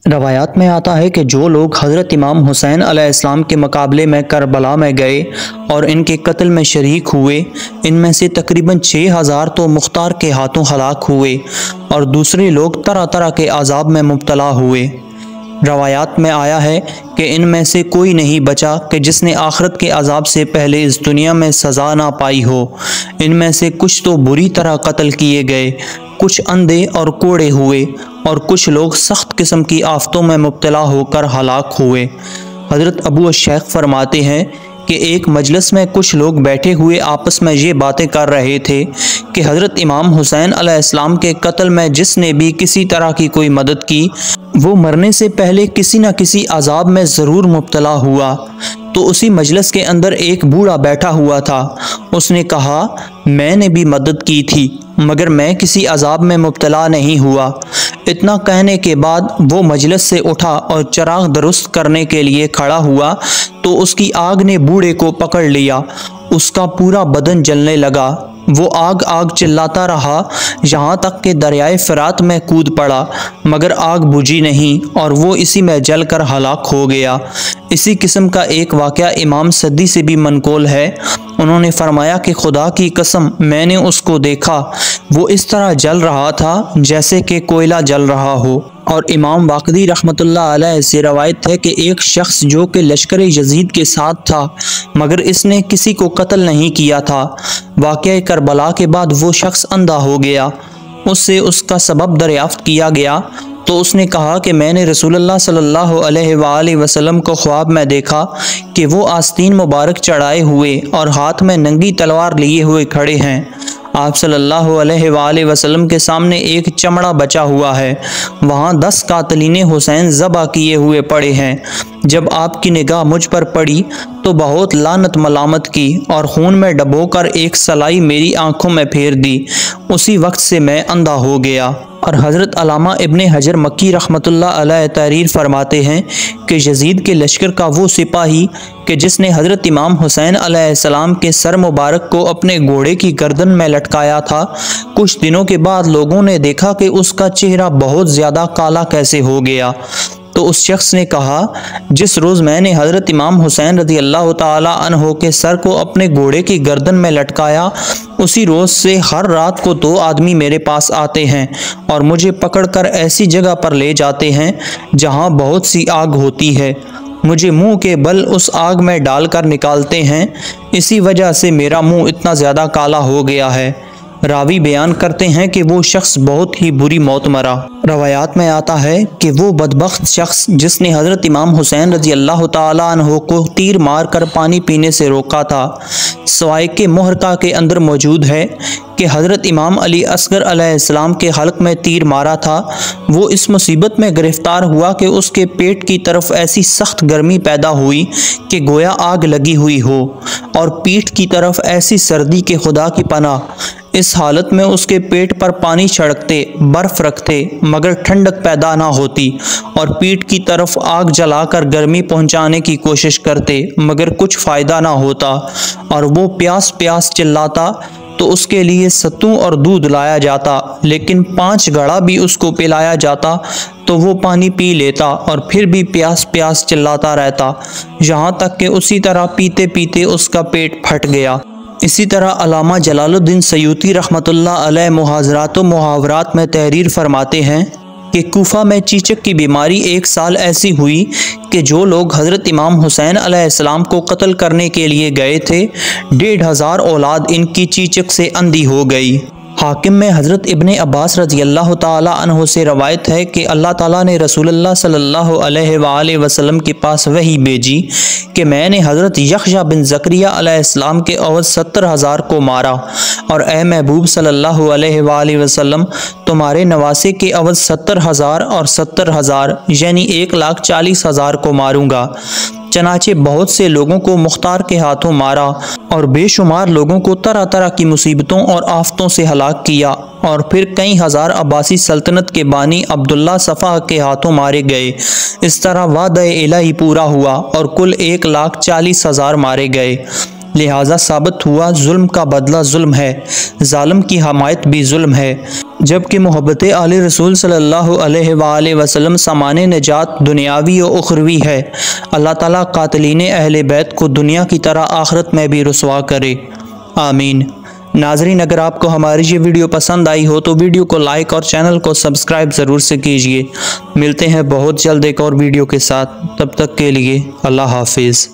रवायात में आता है कि जो लोग हज़रत इमाम हुसैन अलैहिस्सलाम के मुकाबले में करबला में गए और इनके कत्ल में शरीक हुए, इनमें से तकरीबन 6000 तो मुख्तार के हाथों हलाक हुए और दूसरे लोग तरह तरह के अजाब में मुब्तला हुए। रवायात में आया है कि इनमें से कोई नहीं बचा कि जिसने आखिरत के अजाब से पहले इस दुनिया में सज़ा ना पाई हो। इनमें से कुछ तो बुरी तरह कत्ल किए गए, कुछ अंधे और कोड़े हुए और कुछ लोग सख्त किस्म की आफतों में मुब्तला होकर हलाक हुए। हज़रत अबू शेख फरमाते हैं कि एक मजलिस में कुछ लोग बैठे हुए आपस में ये बातें कर रहे थे कि हज़रत इमाम हुसैन अलैहिस्सलाम के कत्ल में जिसने भी किसी तरह की कोई मदद की, वो मरने से पहले किसी न किसी अजाब में ज़रूर मुब्तला हुआ। तो उसी मजलिस के अंदर एक बूढ़ा बैठा हुआ था। उसने कहा, मैंने भी मदद की थी मगर मैं किसी अजाब में मुब्तला नहीं हुआ। इतना कहने के बाद वो मजलिस से उठा और चिराग दुरुस्त करने के लिए खड़ा हुआ तो उसकी आग ने बूढ़े को पकड़ लिया। उसका पूरा बदन जलने लगा। वो आग आग चिल्लाता रहा, यहाँ तक कि दरियाए फ़रात में कूद पड़ा मगर आग बुझी नहीं और वो इसी में जलकर हलाक हो गया। इसी किस्म का एक वाक़या इमाम सद्दी से भी मनक़ूल है। उन्होंने फरमाया कि खुदा की कसम मैंने उसको देखा, वो इस तरह जल रहा था जैसे कि कोयला जल रहा हो। और इमाम वाक़दी रहमतुल्लाह अलैह से रवायत है कि एक शख्स जो कि लश्कर यजीद के साथ था मगर इसने किसी को कत्ल नहीं किया था, वाक़या करबला के बाद वो शख्स अंधा हो गया। उससे उसका सबब दरियाफ्त किया गया तो उसने कहा कि मैंने रसूलुल्लाह सल्लल्लाहु अलैहि वसल्लम को ख्वाब में देखा कि वो आस्तीन मुबारक चढ़ाए हुए और हाथ में नंगी तलवार लिए हुए खड़े हैं। आप सल्लल्लाहु अलैहि वसल्लम के सामने एक चमड़ा बचा हुआ है, वहाँ 10 कातलीने हुसैन ज़बा किए हुए पड़े हैं। जब आपकी निगाह मुझ पर पड़ी तो बहुत लानत मलामत की और खून में डबोकर एक सलाई मेरी आंखों में फेर दी। उसी वक्त से मैं अंधा हो गया। और हज़रत अल्लामा इब्ने हजर मक्की रहमतुल्लाह अलैह तहरीर फरमाते हैं कि यजीद के लश्कर का वो सिपाही कि जिसने हज़रत इमाम हुसैन अलैहिस्सलाम के सर मुबारक को अपने घोड़े की गर्दन में लटकाया था, कुछ दिनों के बाद लोगों ने देखा कि उसका चेहरा बहुत ज़्यादा काला कैसे हो गया। तो उस शख्स ने कहा, जिस रोज़ मैंने हज़रत इमाम हुसैन रज़ी अल्लाह ताला अन्हो के सर को अपने घोड़े की गर्दन में लटकाया, उसी रोज़ से हर रात को 2 आदमी मेरे पास आते हैं और मुझे पकड़कर ऐसी जगह पर ले जाते हैं जहाँ बहुत सी आग होती है। मुझे मुंह के बल उस आग में डालकर निकालते हैं। इसी वजह से मेरा मुंह इतना ज़्यादा काला हो गया है। रावी बयान करते हैं कि वो शख्स बहुत ही बुरी मौत मरा। रवायात में आता है कि वो बदबख्त शख्स जिसने हज़रत इमाम हुसैन रज़ी अल्लाह ताला अन्हो को तीर मार कर पानी पीने से रोका था, सवाए के मुहरका के अंदर मौजूद है कि हज़रत इमाम अली असगर अलैहिस्सलाम के हल्क में तीर मारा था। वो इस मुसीबत में गिरफ़्तार हुआ कि उसके पेट की तरफ ऐसी सख्त गर्मी पैदा हुई कि गोया आग लगी हुई हो और पीठ की तरफ ऐसी सर्दी के खुदा की पनाह। इस हालत में उसके पेट पर पानी छिड़कते, बर्फ़ रखते मगर ठंडक पैदा ना होती और पीठ की तरफ आग जलाकर गर्मी पहुंचाने की कोशिश करते मगर कुछ फ़ायदा ना होता और वो प्यास प्यास चिल्लाता तो उसके लिए सत्तू और दूध लाया जाता, लेकिन 5 घड़ा भी उसको पिलाया जाता तो वो पानी पी लेता और फिर भी प्यास प्यास चिल्लाता रहता, यहाँ तक कि उसी तरह पीते पीते उसका पेट फट गया। इसी तरह अल्लामा जलालुद्दीन सयूती रहमतुल्लाह अलैह मुहाज़रात व मुहावरात में तहरीर फरमाते हैं कि कूफा में चीचक की बीमारी 1 साल ऐसी हुई कि जो लोग हज़रत इमाम हुसैन अलैहिस्सलाम को कत्ल करने के लिए गए थे, 1500 औलाद इनकी चीचक से अंधी हो गई। हाकिम में हज़रत इब्ने अब्बास रज़ी अल्लाह ताला अन्हो से रवायत है कि अल्लाह ताला ने रसूलुल्लाह सल्लल्लाहु अलैहि वसल्लम के पास वही भेजी कि मैंने हज़रत यहया बिन ज़करिया अलैहिस्सलाम के अवध 70,000 को मारा और ए महबूब सल्लल्लाहु अलैहि वसल्लम, तुम्हारे नवासे के अवध 70,000 और 70,000 यानी 1,40,000 को मारूंगा। चनाचे बहुत से लोगों को मुख्तार के हाथों मारा और बेशुमार लोगों को तरह तरह की मुसीबतों और आफतों से हलाक किया और फिर कई हज़ार अब्बासी सल्तनत के बानी अब्दुल्ला सफ़ा के हाथों मारे गए। इस तरह वादा इलाही पूरा हुआ और कुल 1,40,000 मारे गए। लिहाजा साबित हुआ जुल्म का बदला जुल्म है, जालिम की हमायत भी जुल्म है। जबकि मोहब्बत आले रसूल सल्लल्लाहु अलैहि वसल्लम सामाने निजात दुनियावी और उखरवी है। अल्लाह ताला कातिलीन अहले बैत को दुनिया की तरह आखिरत में भी रुसवा करे, आमीन। नाज़रीन, अगर आपको हमारी ये वीडियो पसंद आई हो तो वीडियो को लाइक और चैनल को सब्सक्राइब ज़रूर से कीजिए। मिलते हैं बहुत जल्द एक और वीडियो के साथ, तब तक के लिए अल्लाह हाफिज़।